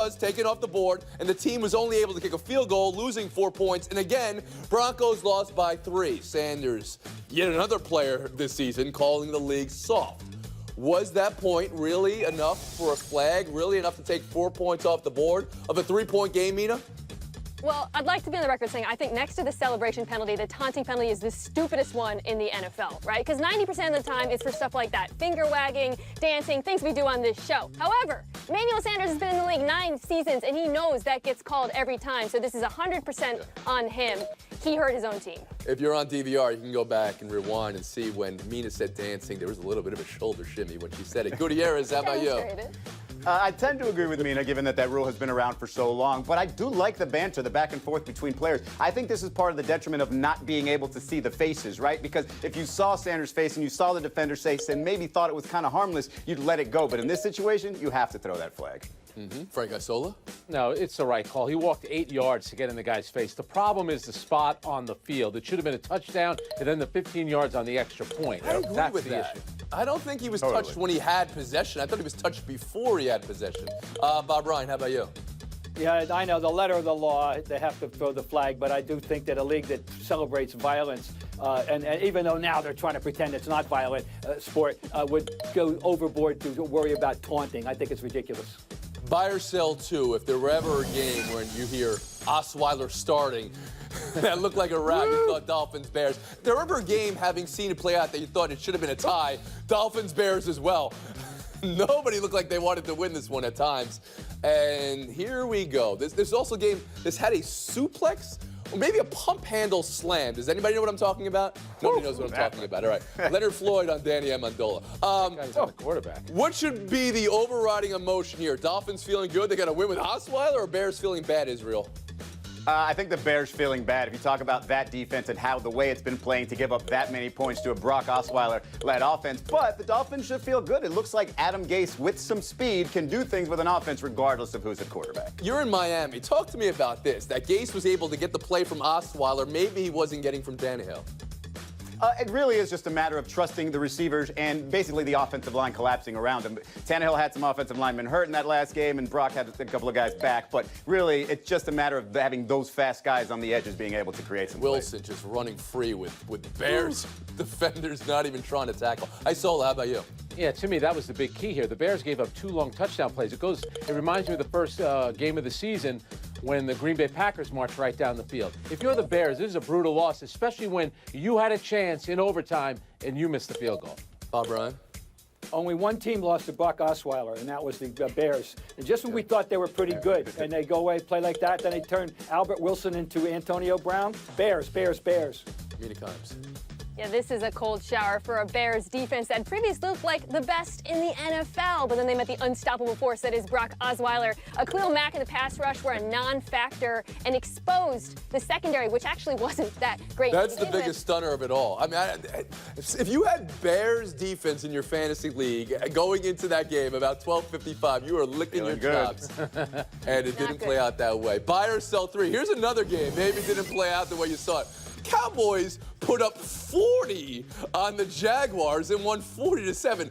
was taken off the board, and the team was only able to kick a field goal, losing 4 points. And again, Broncos lost by 3. Sanders, yet another player this season, calling the league soft. Was that point really enough for a flag? Really enough to take 4 points off the board of a 3-point game, Mina? Well, I'd like to be on the record saying I think next to the celebration penalty, the taunting penalty is the stupidest one in the NFL, right? Because 90% of the time it's for stuff like that. Finger wagging, dancing, things we do on this show. However, Emmanuel Sanders has been in the league 9 seasons, and he knows that gets called every time. So this is 100% on him. He hurt his own team. If you're on DVR, you can go back and rewind and see when Mina said dancing, there was a little bit of a shoulder shimmy when she said it. Gutierrez, how about you? I tend to agree with Mina, given that rule has been around for so long. But I do like the banter, the back and forth between players. I think this is part of the detriment of not being able to see the faces, right? Because if you saw Sanders' face and you saw the defender's face and maybe thought it was kind of harmless, you'd let it go. But in this situation, you have to throw that flag. Frank Isola? No, it's the right call. He walked 8 yards to get in the guy's face. The problem is the spot on the field. It should have been a touchdown and then the 15 yards on the extra point. I agree That's with the that. issue. I don't think he was touched when he had possession. I thought he was touched before he had possession. Bob Ryan, how about you? Yeah, I know the letter of the law, they have to throw the flag, but I do think that a league that celebrates violence, and even though now they're trying to pretend it's not violent sport, would go overboard to worry about taunting. I think it's ridiculous. Buy or sell, too, if there were ever a game when you hear Osweiler starting, that looked like a rout, you thought Dolphins-Bears. If there were ever a game, having seen it play out, that you thought it should have been a tie, Dolphins-Bears as well. Nobody looked like they wanted to win this one at times. And here we go. This also a game, this had a suplex, or maybe a pump handle slam. Does anybody know what I'm talking about? Nobody knows what I'm talking about. All right. Leonard Floyd on Danny Amendola. He's on the quarterback. What should be the overriding emotion here? Dolphins feeling good, they got to win with Osweiler, or Bears feeling bad, Israel? I think the Bears feeling bad. If you talk about that defense and how the way it's been playing to give up that many points to a Brock Osweiler-led offense. But the Dolphins should feel good. It looks like Adam Gase, with some speed, can do things with an offense regardless of who's at quarterback. You're in Miami. Talk to me about this, that Gase was able to get the play from Osweiler maybe he wasn't getting from Tannehill. It really is just a matter of trusting the receivers and basically the offensive line collapsing around him. Tannehill had some offensive linemen hurt in that last game, and Brock had a couple of guys back. But really, it's just a matter of having those fast guys on the edges being able to create some Wilson just running free with Bears defenders not even trying to tackle. Isola, how about you? Yeah, to me, that was the big key here. The Bears gave up 2 long touchdown plays. It reminds me of the first game of the season when the Green Bay Packers marched right down the field. If you're the Bears, this is a brutal loss, especially when you had a chance in overtime and you missed the field goal. Bob Ryan? Only one team lost to Brock Osweiler, and that was the Bears. And just when we thought they were pretty good, and they go away, play like that, then they turn Albert Wilson into Antonio Brown. Bears, Bears, Bears. Mina Kimes. Yeah, this is a cold shower for a Bears defense that previously looked like the best in the NFL, but then they met the unstoppable force that is Brock Osweiler. Khalil Mack and the pass rush were a non-factor and exposed the secondary, which actually wasn't that great. That's the biggest stunner of it all. I mean, if you had Bears defense in your fantasy league going into that game about 12:55, you were licking your chops. And it didn't play out that way. Buy or sell 3. Here's another game. Maybe it didn't play out the way you saw it. Cowboys put up 40 on the Jaguars and won 40-7.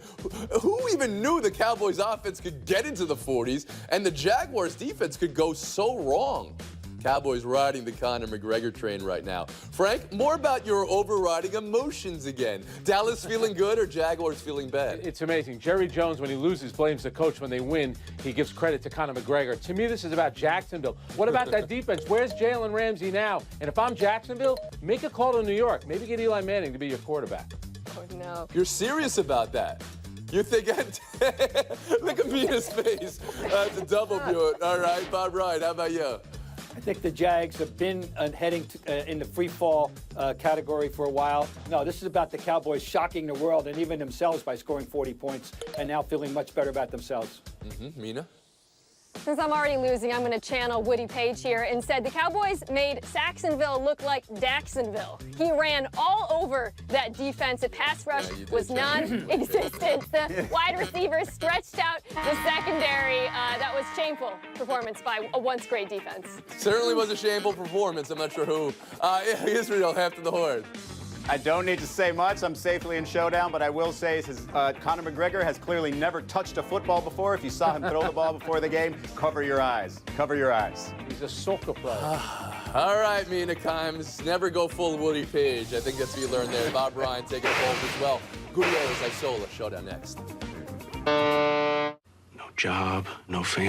Who even knew the Cowboys offense could get into the 40s and the Jaguars defense could go so wrong? Cowboys riding the Conor McGregor train right now. Frank, more about your overriding emotions again. Dallas feeling good or Jaguars feeling bad? It's amazing. Jerry Jones, when he loses, blames the coach. When they win, he gives credit to Conor McGregor. To me, this is about Jacksonville. What about that defense? Where's Jalen Ramsey now? And if I'm Jacksonville, make a call to New York. Maybe get Eli Manning to be your quarterback. Oh, no. You're serious about that? You think look at Mina's face. That's a double mute. All right, Bob Ryan, how about you? I think the Jags have been heading in the free fall category for a while. No, this is about the Cowboys shocking the world and even themselves by scoring 40 points and now feeling much better about themselves. Mina? Since I'm already losing, I'm going to channel Woody Page here and said the Cowboys made Saxonville look like Daxonville. He ran all over that defense. The pass rush was non-existent. The wide receivers stretched out the secondary. That was shameful performance by a once great defense. Certainly was a shameful performance. I'm not sure who. Israel after the horn. I don't need to say much. I'm safely in showdown, but I will say Conor McGregor has clearly never touched a football before. If you saw him throw the ball before the game, cover your eyes. Cover your eyes. He's a soccer player. All right, Mina Kimes. Never go full Woody Page. I think that's what you learned there. Bob Ryan taking a hold as well. Gutierrez, Isola. Showdown next. No job, no family.